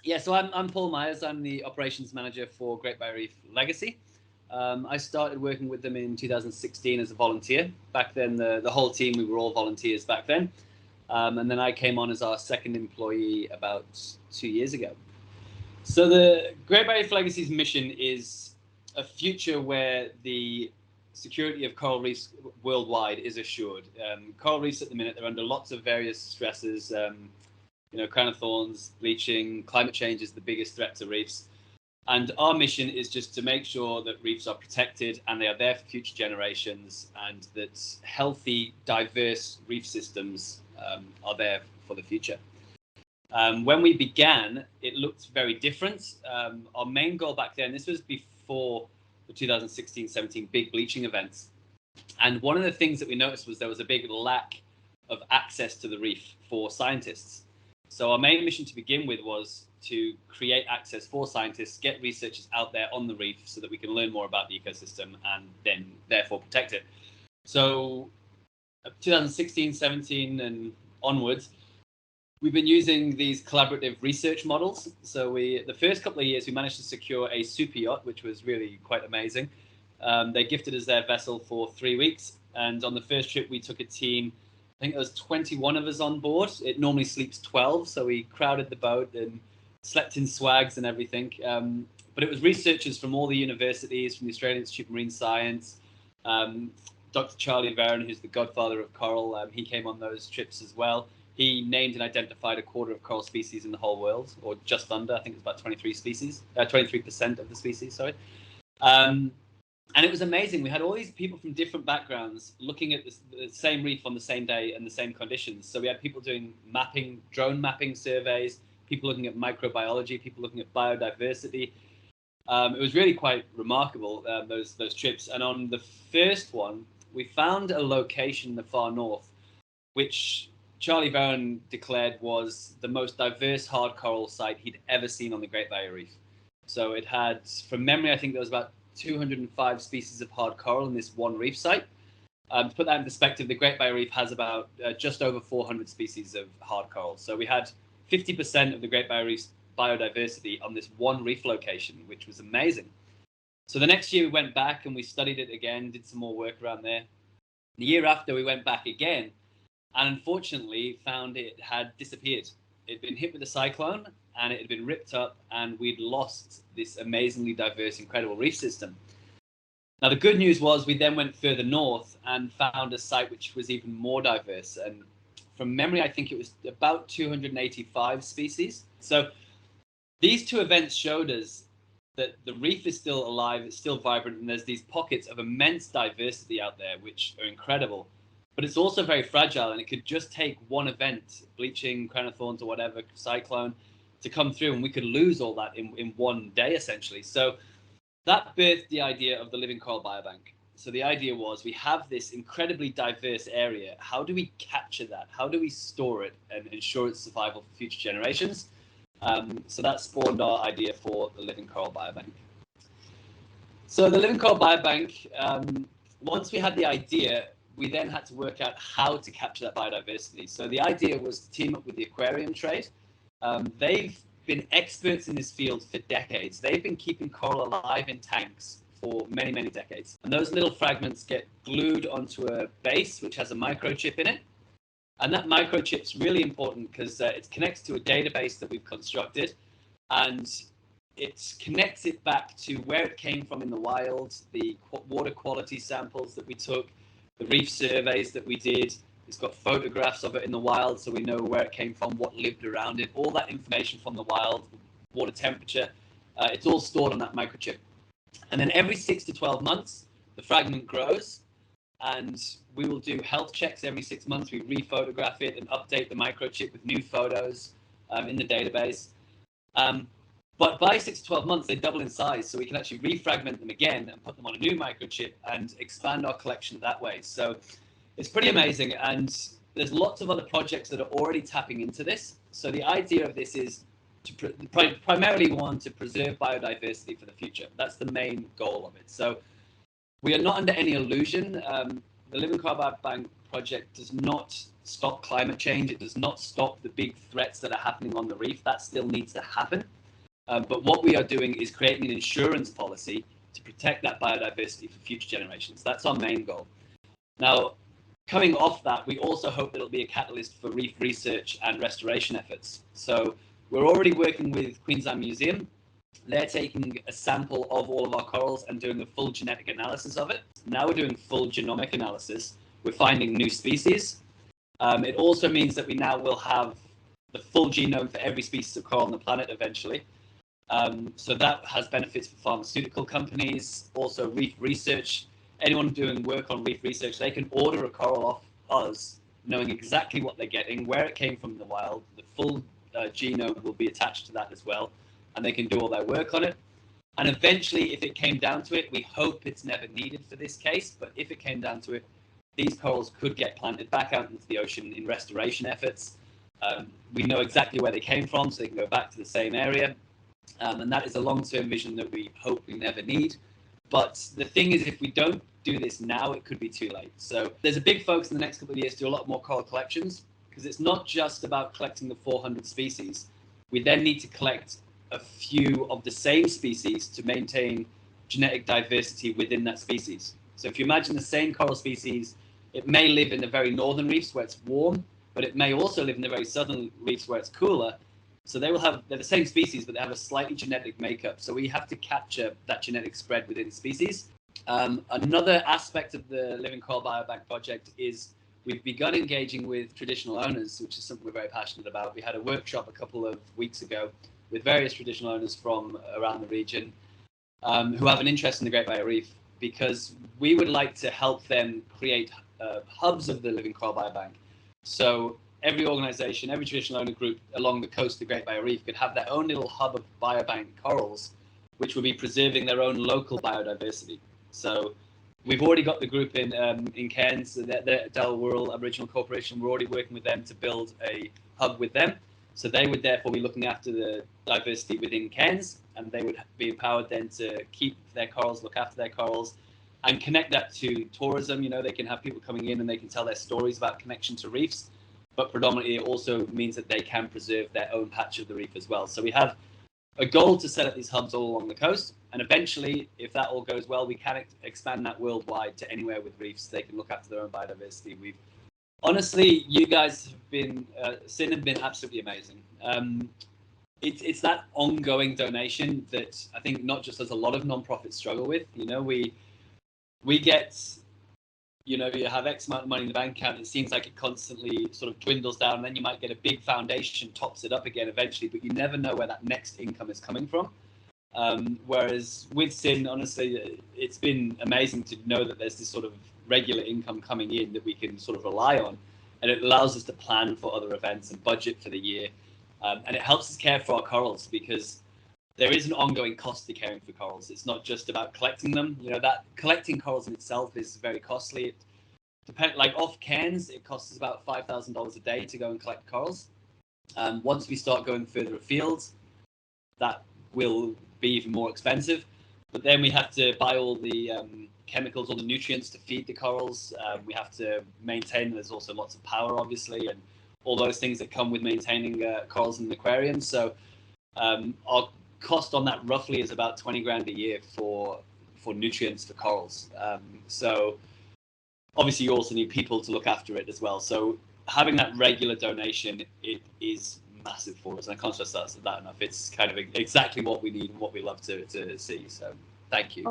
Yeah, so I'm Paul Myers. I'm the operations manager for Great Barrier Reef Legacy. I started working with them in 2016 as a volunteer. Back then, the whole team, we were all volunteers back then. And then I came on as our second employee about 2 years ago. So the Great Barrier Reef Legacy's mission is a future where the security of coral reefs worldwide is assured. Coral reefs at the minute, they're under lots of various stresses. Crown of thorns, bleaching, climate change is the biggest threat to reefs. And our mission is just to make sure that reefs are protected and they are there for future generations, and that healthy, diverse reef systems are there for the future. When we began, it looked very different. Our main goal back then, this was before the 2016-17 big bleaching events. And one of the things that we noticed was there was a big lack of access to the reef for scientists. So our main mission to begin with was to create access for scientists, get researchers out there on the reef so that we can learn more about the ecosystem and then therefore protect it. So 2016, 17 and onwards, we've been using these collaborative research models. So the first couple of years, we managed to secure a super yacht, which was really quite amazing. They gifted us their vessel for 3 weeks. And on the first trip, we took a team, I think there was 21 of us on board. It normally sleeps 12, so we crowded the boat and slept in swags and everything. But it was researchers from all the universities, from the Australian Institute of Marine Science. Dr. Charlie Varon, who's the godfather of coral, he came on those trips as well. He named and identified a quarter of coral species in the whole world, or just under. I think it's about 23% of the species, sorry. And it was amazing. We had all these people from different backgrounds looking at the same reef on the same day and the same conditions. So we had people doing mapping, drone mapping surveys, people looking at microbiology, people looking at biodiversity. It was really quite remarkable, those trips. And on the first one, we found a location in the far north, which Charlie Varon declared was the most diverse hard coral site he'd ever seen on the Great Barrier Reef. So it had, from memory, I think there was about 205 species of hard coral in this one reef site. To put that in perspective, the Great Barrier Reef has about just over 400 species of hard coral. So we had 50% of the Great Barrier Reef's biodiversity on this one reef location, which was amazing. So the next year we went back and we studied it again, did some more work around there. The year after we went back again, and unfortunately found it had disappeared. It had been hit with a cyclone and it had been ripped up, and we'd lost this amazingly diverse, incredible reef system. Now, the good news was we then went further north and found a site which was even more diverse. And from memory, I think it was about 285 species. So these two events showed us that the reef is still alive, it's still vibrant, and there's these pockets of immense diversity out there, which are incredible. But it's also very fragile, and it could just take one event, bleaching, crown of thorns or whatever, cyclone, to come through, and we could lose all that in one day, essentially. So that birthed the idea of the Living Coral Biobank. So the idea was, we have this incredibly diverse area. How do we capture that? How do we store it and ensure its survival for future generations? So that spawned our idea for the Living Coral Biobank. So the Living Coral Biobank, once we had the idea, we then had to work out how to capture that biodiversity. So the idea was to team up with the aquarium trade. They've been experts in this field for decades. They've been keeping coral alive in tanks for many, many decades. And those little fragments get glued onto a base which has a microchip in it. And that microchip's really important because it connects to a database that we've constructed, and it connects it back to where it came from in the wild, the water quality samples that we took, the reef surveys that we did. It's got photographs of it in the wild, so we know where it came from, what lived around it, all that information from the wild, water temperature. It's all stored on that microchip. And then every 6 to 12 months, the fragment grows, and we will do health checks every 6 months. We re-photograph it and update the microchip with new photos in the database. But by 6 to 12 months, they double in size, so we can actually refragment them again and put them on a new microchip and expand our collection that way. So it's pretty amazing, and there's lots of other projects that are already tapping into this. So the idea of this is to primarily to preserve biodiversity for the future. That's the main goal of it. So we are not under any illusion. The Living Coral Biobank project does not stop climate change. It does not stop the big threats that are happening on the reef. That still needs to happen. But what we are doing is creating an insurance policy to protect that biodiversity for future generations. That's our main goal. Now, coming off that, we also hope that it'll be a catalyst for reef research and restoration efforts. So we're already working with Queensland Museum. They're taking a sample of all of our corals and doing a full genetic analysis of it. Now we're doing full genomic analysis. We're finding new species. It also means that we now will have the full genome for every species of coral on the planet eventually. So that has benefits for pharmaceutical companies, also reef research. Anyone doing work on reef research, they can order a coral off us, knowing exactly what they're getting, where it came from in the wild. The full genome will be attached to that as well, and they can do all their work on it. And eventually, if it came down to it, we hope it's never needed for this case, but if it came down to it, these corals could get planted back out into the ocean in restoration efforts. We know exactly where they came from, so they can go back to the same area. And that is a long-term vision that we hope we never need. But the thing is, if we don't do this now, it could be too late. So there's a big focus in the next couple of years to do a lot more coral collections, because it's not just about collecting the 400 species. We then need to collect a few of the same species to maintain genetic diversity within that species. So if you imagine the same coral species, it may live in the very northern reefs where it's warm, but it may also live in the very southern reefs where it's cooler. So they're the same species, but they have a slightly genetic makeup. So we have to capture that genetic spread within species. Another aspect of the Living Coral Biobank project is we've begun engaging with traditional owners, which is something we're very passionate about. We had a workshop a couple of weeks ago with various traditional owners from around the region who have an interest in the Great Barrier Reef, because we would like to help them create hubs of the Living Coral Biobank. So every organization, every traditional owner group along the coast of the Great Barrier Reef could have their own little hub of biobank corals, which would be preserving their own local biodiversity. So we've already got the group in Cairns, the Del Wirral Aboriginal Corporation. We're already working with them to build a hub with them. So they would therefore be looking after the diversity within Cairns, and they would be empowered then to keep their corals, look after their corals, and connect that to tourism. You know, they can have people coming in and they can tell their stories about connection to reefs, but predominantly it also means that they can preserve their own patch of the reef as well. So we have a goal to set up these hubs all along the coast, and eventually, if that all goes well, we can expand that worldwide to anywhere with reefs. They can look after their own biodiversity. Honestly, you guys have been, Sin have been absolutely amazing. It's that ongoing donation that I think not just as a lot of nonprofits struggle with. You know, we get, you know, you have X amount of money in the bank account. It seems like it constantly sort of dwindles down. And then you might get a big foundation, tops it up again eventually, but you never know where that next income is coming from. Whereas with Sin, honestly, it's been amazing to know that there's this sort of regular income coming in that we can sort of rely on, and it allows us to plan for other events and budget for the year, and it helps us care for our corals, because there is an ongoing cost to caring for corals. It's not just about collecting them. You know, that collecting corals in itself is very costly. It like off Cairns, it costs us about $5,000 a day to go and collect corals. Once we start going further afield, that will be even more expensive. But then we have to buy all the chemicals, all the nutrients to feed the corals. We have to maintain. There's also lots of power, obviously, and all those things that come with maintaining corals in an aquarium. So our cost on that roughly is about 20 grand a year for nutrients for corals. So obviously you also need people to look after it as well. So having that regular donation, it is massive for us. And I can't stress that enough. It's kind of exactly what we need and what we love to see. So thank you.